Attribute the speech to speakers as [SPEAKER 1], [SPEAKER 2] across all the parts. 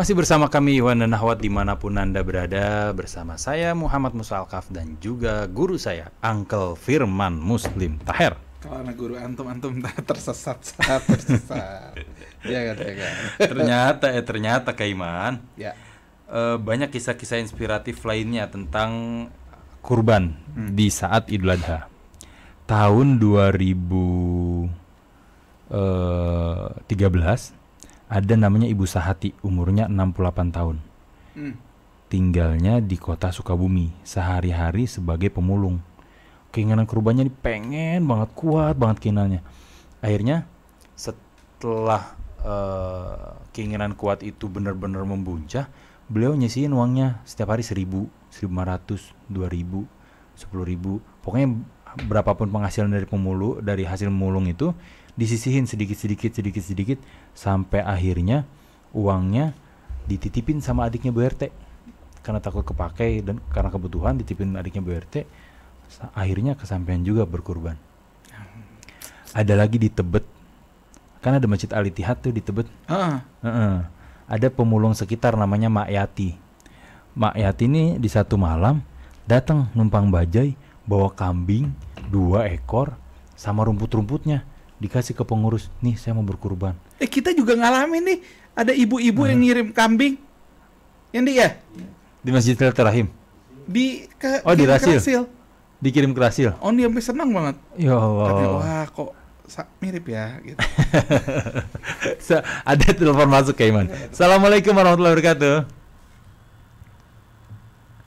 [SPEAKER 1] Masih bersama kami Iwan dan Ahwat dimanapun Anda berada. Bersama saya Muhammad Musa Alkaf dan juga guru saya Uncle Firman Muslim Taher.
[SPEAKER 2] Kalau anak guru antum tersesat. Ya kan.
[SPEAKER 1] Ternyata Kaiman.
[SPEAKER 2] Ya.
[SPEAKER 1] Banyak kisah-kisah inspiratif lainnya tentang kurban di saat Idul Adha. Tahun 2013 ada namanya Ibu Sahati, umurnya 68 tahun. Tinggalnya di kota Sukabumi, sehari-hari sebagai pemulung. Keinginan kurbannya pengen banget, kuat banget keinginannya. Akhirnya setelah keinginan kuat itu benar-benar membuncah, beliau nyisihin uangnya setiap hari 1.000, 1.500, 2.000, 10.000. Pokoknya berapapun penghasilan dari hasil memulung itu disisihin sedikit sampai akhirnya uangnya dititipin sama adiknya Bu RT karena takut kepakai dan karena kebutuhan dititipin adiknya Bu RT. Akhirnya kesampaian juga berkurban. Ada lagi di Tebet, kan ada Masjid Al Ittihad tuh di Tebet. Ada pemulung sekitar namanya Mak Yati. Mak Yati ini di satu malam datang numpang bajai bawa kambing 2 ekor sama rumput-rumputnya, dikasih ke pengurus, nih saya mau berkurban.
[SPEAKER 2] Kita juga ngalamin nih, ada ibu-ibu yang ngirim kambing. Yang dia
[SPEAKER 1] Di Masjid Rahim.
[SPEAKER 2] Di
[SPEAKER 1] Rasil. Dikirim ke Rasil.
[SPEAKER 2] Oh, dia sampai senang banget.
[SPEAKER 1] Ya Allah.
[SPEAKER 2] Katanya, wah kok mirip ya gitu.
[SPEAKER 1] Ada telepon masuk Kaiman. Assalamualaikum warahmatullahi wabarakatuh.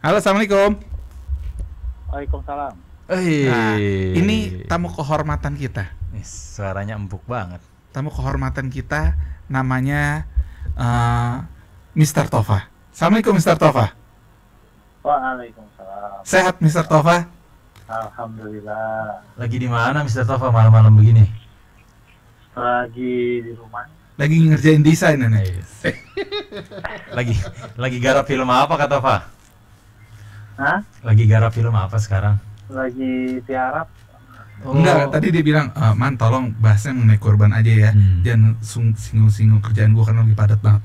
[SPEAKER 2] Halo, assalamualaikum.
[SPEAKER 3] Waalaikumsalam.
[SPEAKER 2] Nah, ini tamu kehormatan kita.
[SPEAKER 1] Suaranya empuk banget.
[SPEAKER 2] Tamu kehormatan kita namanya Mr. Tova. Assalamualaikum Mr. Tova.
[SPEAKER 3] Waalaikumsalam.
[SPEAKER 2] Sehat Mr. Tova?
[SPEAKER 3] Alhamdulillah.
[SPEAKER 1] Lagi di mana Mr. Tova malam-malam begini?
[SPEAKER 3] Lagi di rumah.
[SPEAKER 2] Lagi ngerjain desain nih.
[SPEAKER 1] lagi garap film apa Kak Tova?
[SPEAKER 3] Hah?
[SPEAKER 1] Lagi garap film apa sekarang?
[SPEAKER 3] Lagi tiarap.
[SPEAKER 2] Enggak, tadi dia bilang, Man tolong bahasnya mengenai korban aja ya. Jangan singgung-singgung kerjaan gue karena lebih padat banget.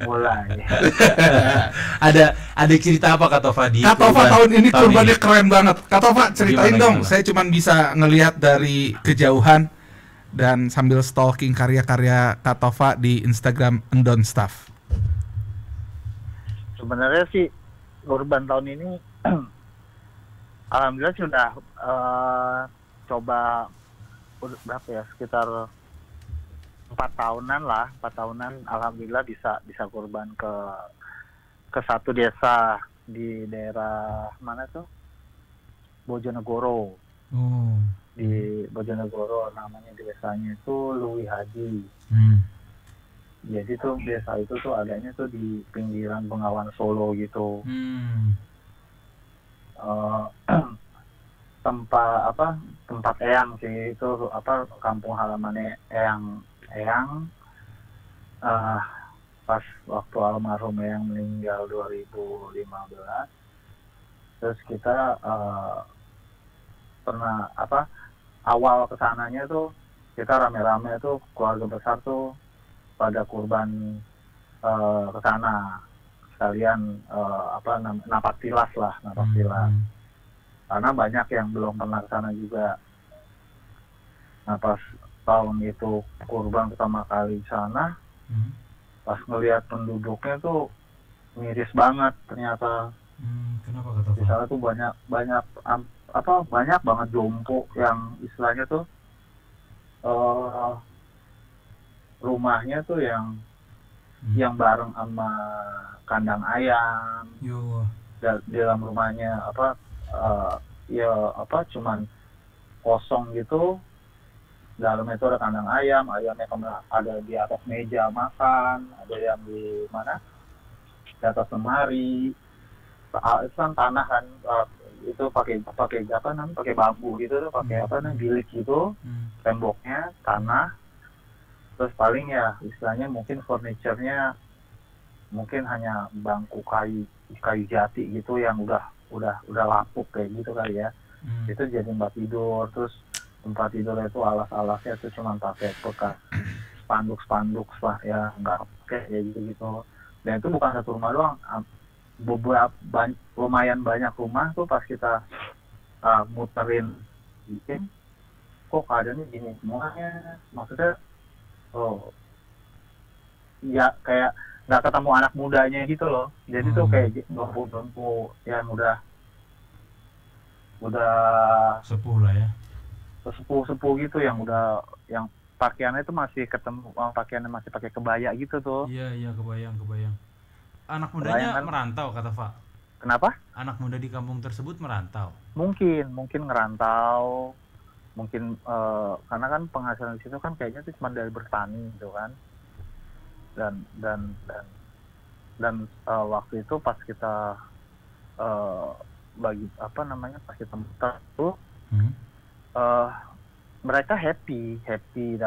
[SPEAKER 3] Mulai.
[SPEAKER 1] Ada cerita apa Kak Tova di
[SPEAKER 2] Kak Tova tahun ini kurbannya keren banget. Kak Tova ceritain dong.
[SPEAKER 1] Gimana?
[SPEAKER 2] Saya cuma bisa ngelihat dari kejauhan dan sambil stalking karya-karya Kak Tova di Instagram Endon Stuff.
[SPEAKER 3] Sebenarnya sih kurban tahun ini alhamdulillah sudah coba berapa ya, sekitar 4 tahunan alhamdulillah bisa kurban ke satu desa di daerah mana tuh, Bojonegoro. Di Bojonegoro, namanya desanya itu Luwi Haji. Jadi tuh desa itu tuh adanya tuh di pinggiran Bengawan Solo gitu. Tempat Eyang sih itu, kampung halamannya Eyang. Pas waktu almarhum Eyang meninggal 2015, terus kita pernah awal kesananya tuh kita rame-rame tuh, keluarga besar tuh pada kurban ke sana sekalian, napak tilas. Karena banyak yang belum pernah ke sana juga. Nah, pas tahun itu kurban pertama kali di sana, pas ngelihat penduduknya tuh miris banget ternyata.
[SPEAKER 1] Kenapa Kak Tova?
[SPEAKER 3] Di sana tuh banyak banget jompo yang istilahnya tuh rumahnya tuh yang bareng sama kandang ayam. Di dalam rumahnya cuman kosong gitu. Dalamnya itu ada kandang ayamnya ada di atas meja makan, ada yang di atas lemari. Itu kan tanah kan, itu pakai bambu gitu tuh, pakai bilik gitu, temboknya tanah. Terus paling ya istilahnya mungkin furniturnya mungkin hanya bangku kayu jati gitu yang udah lapuk kayak gitu kali ya. Itu jadi tempat tidur. Terus tempat tidur itu alas-alasnya itu cuma pakai bekas spanduk lah ya, nggak kayak gitu. Dan itu bukan satu rumah doang, beberapa lumayan banyak rumah tuh pas kita muterin bikin, kok keadaannya gini semuanya. Maksudnya ya kayak nggak ketemu anak mudanya gitu loh. Jadi tuh kayak dompu yang udah
[SPEAKER 1] sepuh lah ya,
[SPEAKER 3] sepuh gitu, yang yang pakaiannya itu masih ketemu, pakaiannya masih pakai kebaya gitu tuh.
[SPEAKER 1] Iya kebayang. Anak mudanya
[SPEAKER 3] kan
[SPEAKER 1] merantau kata Pak.
[SPEAKER 3] Kenapa?
[SPEAKER 1] Anak muda di kampung tersebut merantau.
[SPEAKER 3] Mungkin ngerantau, mungkin karena kan penghasilan di situ kan kayaknya tuh cuma dari bertani gitu kan. Dan waktu itu pas kita pas kita muter tuh mereka happy happy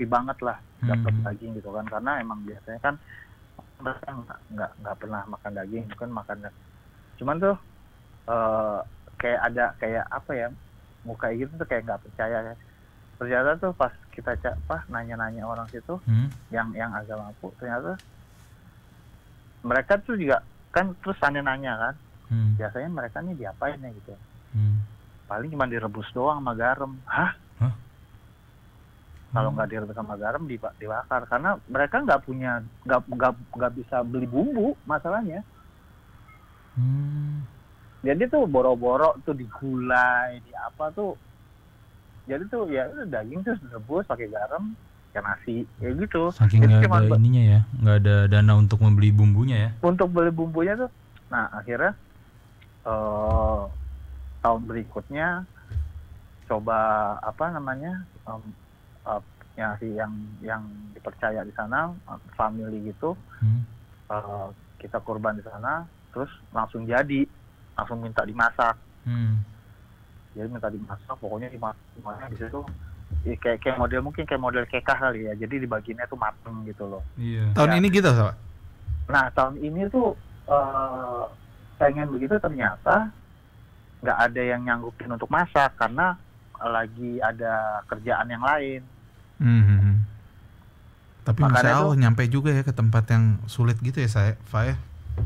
[SPEAKER 3] banget lah dapat daging gitu kan, karena emang biasanya kan mereka nggak pernah makan daging kan, makannya cuman tuh kayak apa ya, muka gitu tuh kayak nggak percaya. Ternyata tuh pas kita nanya-nanya orang situ yang agak mampu, ternyata mereka tuh juga kan terus nanya kan, biasanya mereka nih diapain ya gitu, paling cuma direbus doang sama garam. Kalau nggak direbus sama garam dibakar, karena mereka nggak bisa beli bumbu masalahnya. Jadi tuh boro-boro tuh digulai di apa tuh, jadi tuh ya daging tuh direbus pakai garam ke nasi kayak gitu.
[SPEAKER 1] Saking nggak ada ininya ya, nggak ada dana untuk membeli bumbunya ya.
[SPEAKER 3] Untuk beli bumbunya tuh, nah akhirnya tahun berikutnya coba yang dipercaya di sana, family gitu, kita kurban di sana, terus langsung minta dimasak. Jadi minta dimasak, pokoknya dimasak di situ. Kayak model kekah kali ya. Jadi dibagiinnya tuh mateng gitu loh.
[SPEAKER 1] Iya.
[SPEAKER 2] Tahun ini gitu, Pak?
[SPEAKER 3] Nah, tahun ini tuh pengen begitu, ternyata nggak ada yang nyanggupin untuk masak karena lagi ada kerjaan yang lain.
[SPEAKER 2] Tapi Masya Allah nyampe juga ya ke tempat yang sulit gitu ya Pak ya.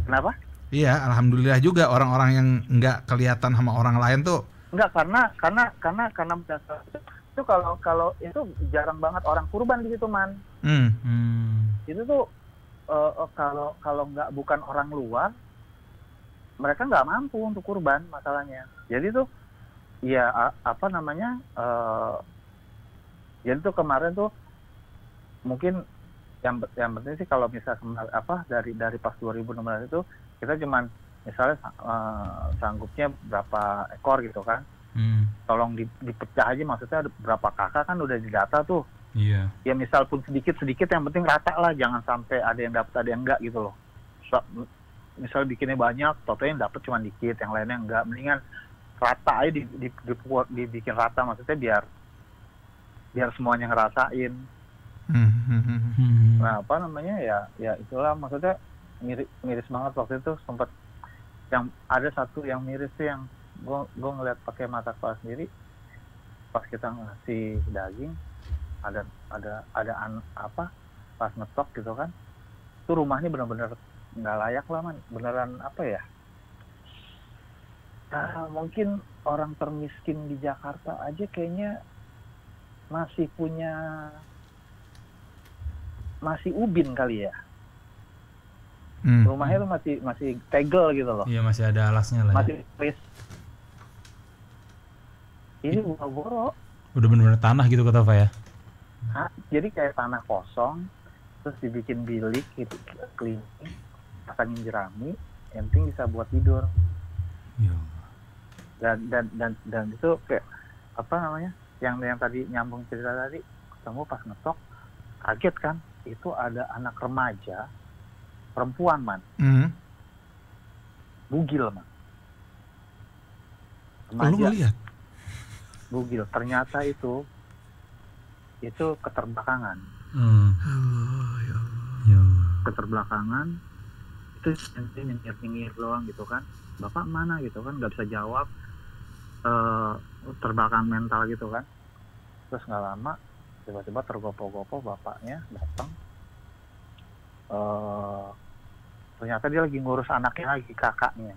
[SPEAKER 3] Kenapa?
[SPEAKER 2] Iya, alhamdulillah juga orang-orang yang nggak kelihatan sama orang lain tuh.
[SPEAKER 3] Enggak, karena itu kalau itu jarang banget orang kurban di situ, Man. Itu tuh kalau bukan orang luar, mereka nggak mampu untuk kurban masalahnya. Jadi tuh ya jadi tuh kemarin tuh mungkin yang penting sih kalau misalnya dari pas 2016 itu kita cuman misalnya sanggupnya berapa ekor gitu kan. Tolong dipecah aja, maksudnya ada berapa kakak kan udah didata tuh.
[SPEAKER 1] Iya.
[SPEAKER 3] Ya misal pun sedikit yang penting rata lah, jangan sampai ada yang dapat ada yang enggak gitu loh. Misal bikinnya banyak, totalnya yang dapat cuma dikit, yang lainnya enggak. Mendingan rata aja dibikin rata, maksudnya biar semuanya ngerasain. Nah ya itulah, maksudnya miris banget waktu itu. Sempat yang ada satu yang miris tuh, yang gue ngeliat pakai mata kepala sendiri pas kita ngasih daging, ada pas ngetok gitu kan, tuh rumahnya benar-benar nggak layak lah, Man. Beneran mungkin orang termiskin di Jakarta aja kayaknya masih ubin kali ya. Rumahnya tuh masih tegel gitu loh.
[SPEAKER 1] Iya, masih ada alasnya lah.
[SPEAKER 3] Masih pris. Ini boro-boro.
[SPEAKER 1] Udah benar-benar tanah gitu kata Pak ya.
[SPEAKER 3] Jadi kayak tanah kosong, terus dibikin bilik gitu, cleaning, pasangin jerami, yang penting bisa buat tidur.
[SPEAKER 1] Iya.
[SPEAKER 3] Dan itu kayak yang tadi nyambung cerita tadi, ketemu pas ngetok, kaget kan, itu ada anak remaja perempuan, Man. Bugil, Man.
[SPEAKER 2] Lu ngeliat?
[SPEAKER 3] Bugil, ternyata itu keterbelakangan. Keterbelakangan, itu nyengir doang gitu kan. Bapak mana gitu kan, nggak bisa jawab, terbelakang mental gitu kan. Terus nggak lama Tiba-tiba tergopoh-gopoh bapaknya datang. Ternyata dia lagi ngurus anaknya lagi, kakaknya.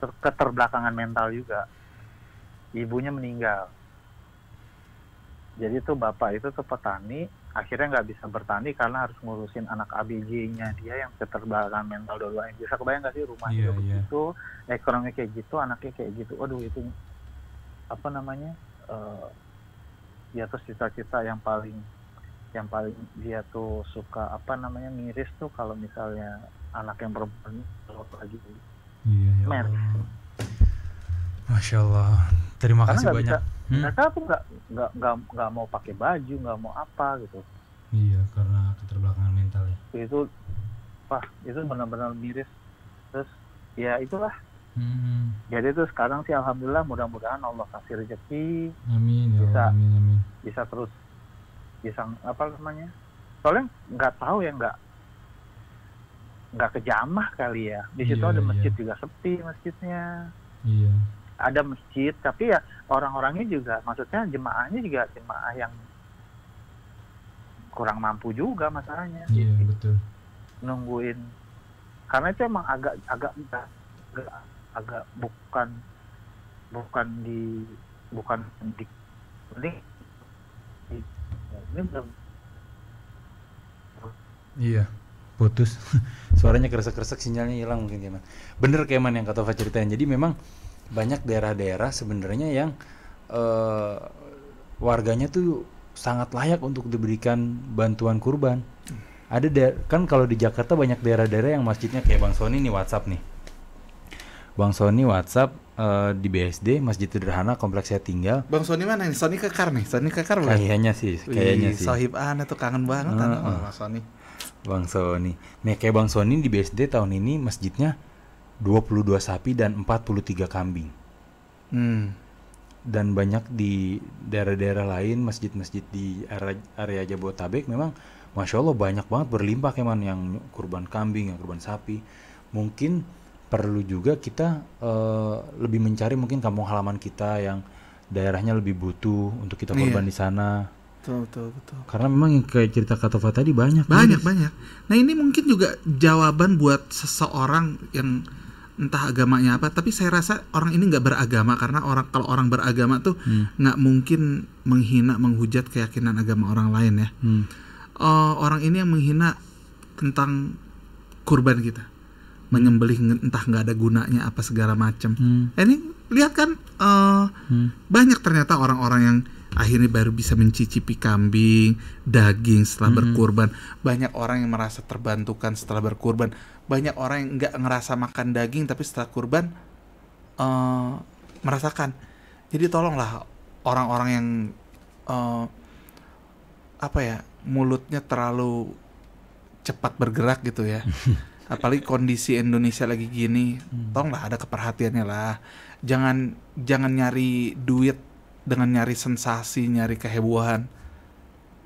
[SPEAKER 3] Keterbelakangan mental juga. Ibunya meninggal. Jadi tuh bapak itu tuh petani, akhirnya nggak bisa bertani karena harus ngurusin anak ABG-nya dia yang keterbelakangan mental dua-duanya. Bisa kebayang nggak sih rumahnya begitu, ekonomi kayak gitu, anaknya kayak gitu. Waduh, itu apa namanya? Dia tuh cita-cita yang paling dia tuh suka apa namanya miris tuh kalau misalnya anak yang perempuan lagi
[SPEAKER 1] Iya, Masya Allah. Terima kasih banyak.
[SPEAKER 3] Mereka tuh nggak mau pakai baju, nggak mau apa gitu.
[SPEAKER 1] Iya, karena keterbelakangan mental ya.
[SPEAKER 3] Itu benar-benar miris. Terus ya itulah. Jadi tuh sekarang sih alhamdulillah, mudah-mudahan Allah kasih rezeki.
[SPEAKER 1] Amin ya. Amin.
[SPEAKER 3] Bisa terus apa namanya? Soalnya nggak tahu ya, nggak kejamah kali ya. Di situ ada masjid juga sepi masjidnya.
[SPEAKER 1] Iya.
[SPEAKER 3] Ada masjid tapi ya orang-orangnya juga, maksudnya jemaahnya juga jemaah yang kurang mampu juga masalahnya.
[SPEAKER 1] Iya, betul.
[SPEAKER 3] Nungguin karena itu emang agak bukan di ini belum.
[SPEAKER 1] Iya, putus. Suaranya keresek-keresek, sinyalnya hilang mungkin Keman. Bener Keman yang kata Tova ceritain. Jadi memang banyak daerah-daerah sebenarnya yang warganya tuh sangat layak untuk diberikan bantuan kurban. Ada kan kalau di Jakarta banyak daerah-daerah yang masjidnya kayak Bang Sony nih WhatsApp nih. Bang Sony WhatsApp di BSD Masjid Sederhana kompleks saya tinggal.
[SPEAKER 2] Bang Sony mana nih? Sony Kekar nih? Sony Kekar bukan?
[SPEAKER 1] Kayaknya sih.
[SPEAKER 2] Sohib Ana tuh kangen banget Bang Sony.
[SPEAKER 1] Bang Sony. Nih kayak Bang Sony di BSD tahun ini masjidnya 22 sapi dan 43 kambing. Dan banyak di daerah-daerah lain, masjid-masjid di area Jabodetabek memang Masya Allah banyak banget berlimpah Keman, yang kurban kambing, yang kurban sapi. Mungkin perlu juga kita lebih mencari mungkin kampung halaman kita yang daerahnya lebih butuh untuk kita kurban di sana.
[SPEAKER 2] Betul.
[SPEAKER 1] Karena memang kayak cerita Kak Tova tadi banyak.
[SPEAKER 2] Nah ini mungkin juga jawaban buat seseorang yang entah agamanya apa, tapi saya rasa orang ini nggak beragama, karena kalau orang beragama tuh nggak mungkin menghina, menghujat keyakinan agama orang lain ya. Orang ini yang menghina tentang kurban kita, menyembelih entah nggak ada gunanya apa segala macam. Ini lihat kan banyak ternyata orang-orang yang akhirnya baru bisa mencicipi kambing, daging setelah berkurban. Banyak orang yang merasa terbantukan setelah berkurban. Banyak orang yang nggak ngerasa makan daging tapi setelah kurban merasakan. Jadi tolonglah orang-orang yang mulutnya terlalu cepat bergerak gitu ya. Apalagi kondisi Indonesia lagi gini, tolonglah ada keperhatiannya lah. Jangan nyari duit dengan nyari sensasi, nyari kehebohan.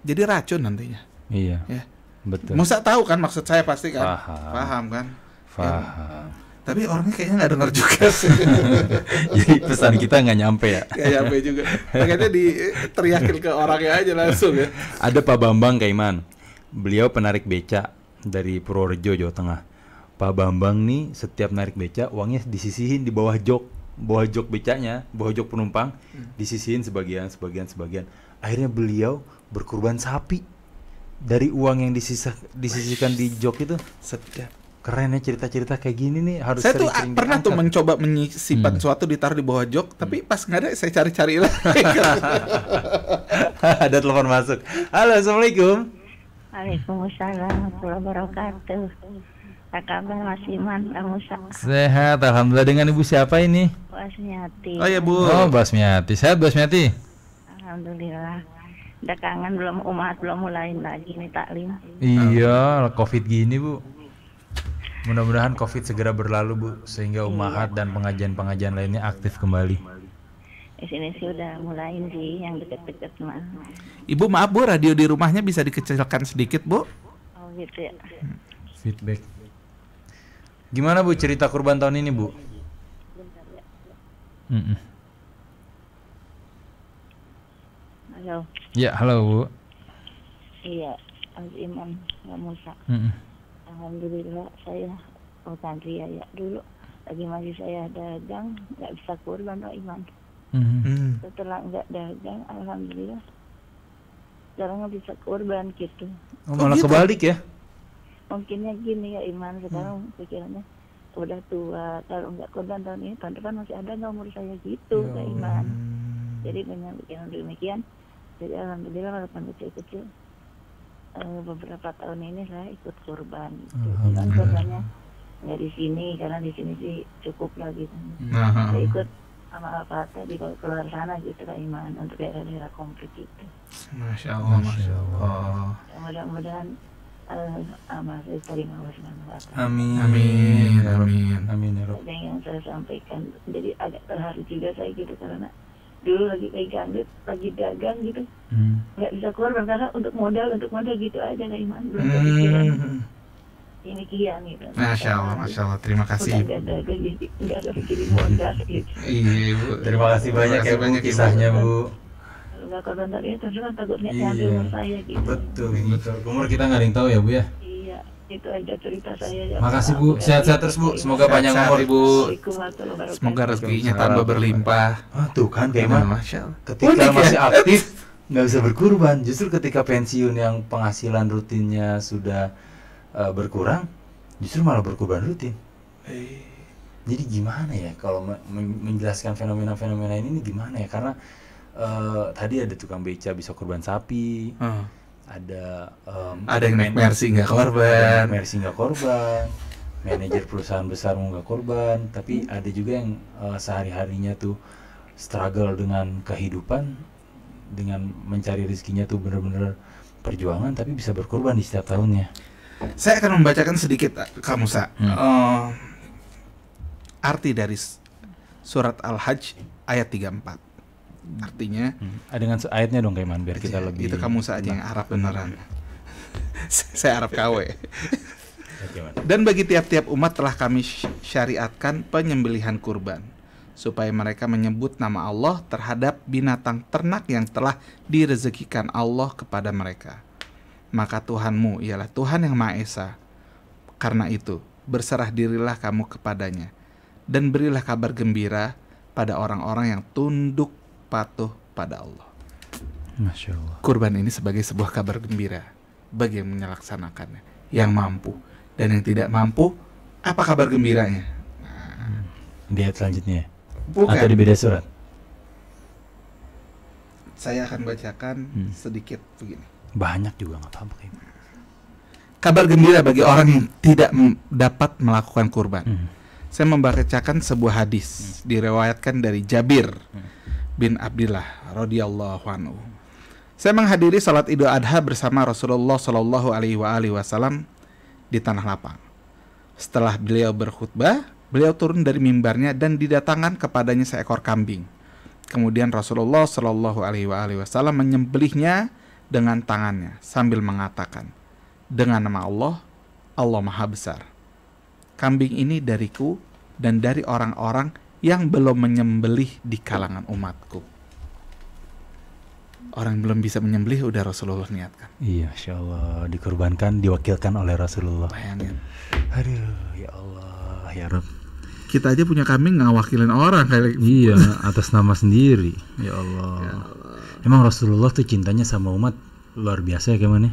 [SPEAKER 2] Jadi racun nantinya.
[SPEAKER 1] Iya.
[SPEAKER 2] Ya.
[SPEAKER 1] Betul.
[SPEAKER 2] Musa tahu kan maksud saya pasti kan?
[SPEAKER 1] Paham
[SPEAKER 2] Kan?
[SPEAKER 1] Paham.
[SPEAKER 2] Ya. Tapi orangnya kayaknya nggak dengar juga sih.
[SPEAKER 1] Jadi pesan kita nggak nyampe ya?
[SPEAKER 2] Nggak nyampe juga. Makanya teriakin ke orangnya aja langsung ya.
[SPEAKER 1] Ada Pak Bambang Kaiman. Beliau penarik beca dari Purworejo, Jawa Tengah. Pak Bambang nih setiap narik beca uangnya disisihin di bawah jok becanya, bawah jok penumpang, disisihin sebagian. Akhirnya beliau berkurban sapi dari uang yang disisihkan di jok itu. Keren ya cerita-cerita kayak gini nih, harus
[SPEAKER 2] saya tuh
[SPEAKER 1] sering
[SPEAKER 2] pernah
[SPEAKER 1] diangkat.
[SPEAKER 2] tuh mencoba menyimpan sesuatu ditaruh di bawah jok, tapi pas nggak ada saya cari-cari lah.
[SPEAKER 1] Ada telepon masuk. Halo, assalamualaikum.
[SPEAKER 4] Waalaikumsalam warahmatullahi wabarakatuh. Apa kabar Mas Iman, Kang Musa?
[SPEAKER 1] Sehat, alhamdulillah. Dengan ibu siapa ini?
[SPEAKER 4] Wasmiati.
[SPEAKER 2] Oh ya Bu.
[SPEAKER 1] Oh, Basmiati. Sehat Basmiati?
[SPEAKER 4] Alhamdulillah. Udah kangen belum, umat belum mulain lagi nih taklim.
[SPEAKER 1] Iya, Covid gini Bu. Mudah-mudahan Covid segera berlalu Bu, sehingga umahat dan pengajian-pengajian lainnya aktif kembali.
[SPEAKER 4] Di sini sih udah mulain sih, yang deket-deket mah.
[SPEAKER 2] Ibu maaf Bu, radio di rumahnya bisa dikecilkan sedikit Bu?
[SPEAKER 4] Oh gitu ya.
[SPEAKER 1] Feedback. Gimana Bu cerita kurban tahun ini Bu?
[SPEAKER 4] Halo.
[SPEAKER 1] Ya, halo Bu.
[SPEAKER 4] Iya, Mas Iman, Mbak Musa. Alhamdulillah saya Tantria ya. Dulu lagi masih saya dagang, nggak bisa kurban Pak Iman. Setelah nggak dagang, alhamdulillah sekarang nggak bisa kurban gitu.
[SPEAKER 1] Malah kebalik ya?
[SPEAKER 4] Mungkinnya gini ya Iman, sekarang pikirannya udah tua, kalau nggak kurban tahun ini, tahun depan masih ada nggak umur saya gitu Pak Iman. Jadi dengan pikiran demikian, jadi alhamdulillah walaupun kecil-kecil beberapa tahun ini saya ikut kurban. Cuman kurbannya nggak di sini, karena di sini sih cukup lah gitu. Saya ikut sama Al-Fatah di keluar sana gitu Pak Iman, untuk daerah-daerah komplit itu.
[SPEAKER 2] Masya Allah, Masya Allah.
[SPEAKER 4] Mudah-mudahan amal saya terima Allah SWT.
[SPEAKER 1] Amin.
[SPEAKER 2] Amin, amin.
[SPEAKER 1] Amin ya Rob.
[SPEAKER 4] Ada yang saya sampaikan, jadi agak terharu juga saya gitu, karena dulu lagi pegang duit, lagi dagang gitu, nggak bisa korban karena untuk modal gitu aja Pak Iman, belum kepikiran demikian gitu.
[SPEAKER 2] Masya Allah, terima kasih.
[SPEAKER 4] Udah nggak dagang jadi nggak ada pikirin modal gitu.
[SPEAKER 2] Iya Bu,
[SPEAKER 1] Terima kasih banyak ya Bu kisahnya Bu.
[SPEAKER 4] Kalau nggak korban tadi terus kan takutnya diambil umur saya gitu.
[SPEAKER 1] Betul. Umur kita nggak ada yang tahu ya Bu ya.
[SPEAKER 4] Iya, itu aja cerita saya. Ya,
[SPEAKER 1] Makasih Bu, sehat-sehat terus Bu. Semoga panjang umur Ibu.
[SPEAKER 2] Semoga rezekinya tambah berlimpah.
[SPEAKER 1] Tuh kan kayak
[SPEAKER 2] Masya Allah.
[SPEAKER 1] ketika masih aktif nggak bisa berkurban, justru ketika pensiun yang penghasilan rutinnya sudah berkurang, justru malah berkurban rutin. Jadi gimana ya kalau menjelaskan fenomena-fenomena ini gimana ya, karena tadi ada tukang beca bisa kurban sapi, ada
[SPEAKER 2] yang naik Mercy nggak korban,
[SPEAKER 1] manajer perusahaan besar mau nggak korban, tapi ada juga yang sehari-harinya tuh struggle dengan kehidupan, dengan mencari rezekinya tuh bener-bener perjuangan, tapi bisa berkorban di setiap tahunnya.
[SPEAKER 2] Saya akan membacakan sedikit Kak Musa arti dari surat Al-Hajj ayat 34. Artinya
[SPEAKER 1] dengan ayatnya dong Kaiman biar kita lebih.
[SPEAKER 2] Itu Kak Musa aja yang Arab beneran. Saya Arab KW. Dan bagi tiap-tiap umat telah kami syariatkan penyembelihan kurban, supaya mereka menyebut nama Allah terhadap binatang ternak yang telah direzekikan Allah kepada mereka. Maka Tuhanmu ialah Tuhan yang Maha Esa. Karena itu, berserah dirilah kamu kepadanya, dan berilah kabar gembira pada orang-orang yang tunduk patuh pada Allah.
[SPEAKER 1] Masya Allah.
[SPEAKER 2] Kurban ini sebagai sebuah kabar gembira bagi yang melaksanakannya, yang mampu. Dan yang tidak mampu, apa kabar gembiranya?
[SPEAKER 1] Di ayat selanjutnya
[SPEAKER 2] Bukan.
[SPEAKER 1] Atau di beda surat?
[SPEAKER 2] Saya akan bacakan sedikit begini.
[SPEAKER 1] Banyak juga nggak apa-apa Kaiman.
[SPEAKER 2] Kabar gembira bagi orang yang tidak dapat melakukan kurban. Saya membacakan sebuah hadis diriwayatkan dari Jabir bin Abdillah radhiyallahu anhu. Saya menghadiri salat Idul Adha bersama Rasulullah Shallallahu alaihi wasallam di tanah lapang. Setelah beliau berkhutbah, beliau turun dari mimbarnya dan didatangkan kepadanya seekor kambing. Kemudian Rasulullah Shallallahu alaihi wasallam menyembelihnya dengan tangannya sambil mengatakan, dengan nama Allah, Allah Maha Besar. Kambing ini dariku dan dari orang-orang yang belum menyembelih di kalangan umatku. Orang yang belum bisa menyembelih udah Rasulullah niatkan.
[SPEAKER 1] Iya, Masya Allah, dikorbankan, diwakilkan oleh Rasulullah.
[SPEAKER 2] Bayangin.
[SPEAKER 1] Aduh, ya Allah, ya Rabb.
[SPEAKER 2] Kita aja punya kambing ngawakilin orang kayak.
[SPEAKER 1] Iya, atas nama sendiri. Ya Allah. Emang Rasulullah tuh cintanya sama umat luar biasa ya gimana?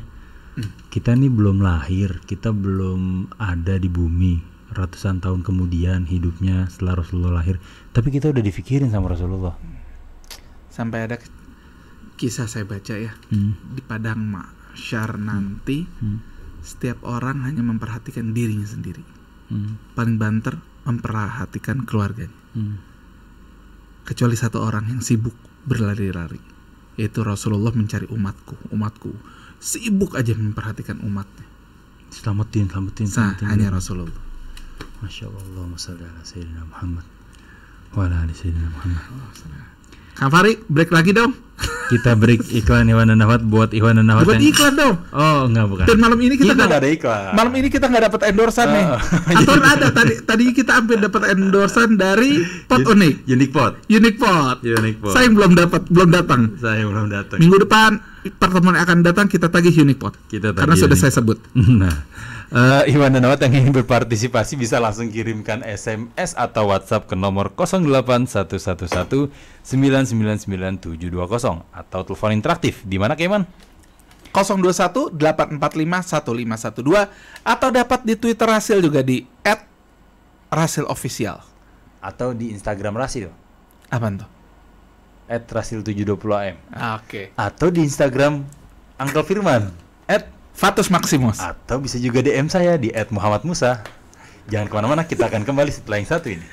[SPEAKER 1] Kita nih belum lahir, kita belum ada di bumi, ratusan tahun kemudian hidupnya setelah Rasulullah lahir, tapi kita udah difikirin sama Rasulullah.
[SPEAKER 2] Sampai ada kisah saya baca ya, di padang mahsyar nanti setiap orang hanya memperhatikan dirinya sendiri. Paling banter memperhatikan keluarganya. Kecuali satu orang yang sibuk berlari-lari, yaitu Rasulullah mencari umatku sibuk aja memperhatikan umatnya.
[SPEAKER 1] Selamatin.
[SPEAKER 2] Hanya Rasulullah.
[SPEAKER 1] Masya Allah, Allahumma shalli ala Sayyidina Muhammad wa ala ali Sayyidina Muhammad.
[SPEAKER 2] Kang Fari, break lagi dong.
[SPEAKER 1] Kita break iklan Iwan dan Ahwat buat Iwan dan Ahwat.
[SPEAKER 2] Buat
[SPEAKER 1] yang...
[SPEAKER 2] iklan dong.
[SPEAKER 1] Oh, enggak bukan.
[SPEAKER 2] Dan malam ini kita
[SPEAKER 1] nggak ada iklan.
[SPEAKER 2] Malam ini kita nggak dapat endorsan nih. Atau ada tadi kita hampir dapat endorsan dari Pot Unik.
[SPEAKER 1] Unique Pot.
[SPEAKER 2] Saya belum datang.
[SPEAKER 1] Saya belum datang.
[SPEAKER 2] Minggu depan pertemuan yang akan datang kita tagih Unique Pot. Karena sudah saya sebut.
[SPEAKER 1] Nah, Iwan dan Ahwat yang ingin berpartisipasi bisa langsung kirimkan SMS atau WhatsApp ke nomor 08111999720 atau telepon interaktif di mana Iman?
[SPEAKER 2] 021-845-1512 atau dapat di Twitter Rasil juga di @rasilofficial
[SPEAKER 1] atau di Instagram Rasil.
[SPEAKER 2] Apaan tuh?
[SPEAKER 1] @rasil720am.
[SPEAKER 2] Oke.
[SPEAKER 1] Atau di Instagram Uncle Firman
[SPEAKER 2] @Fatus Maximus.
[SPEAKER 1] atau bisa juga DM saya di @muhammadmusa. Jangan kemana-mana, kita akan kembali setelah yang satu ini.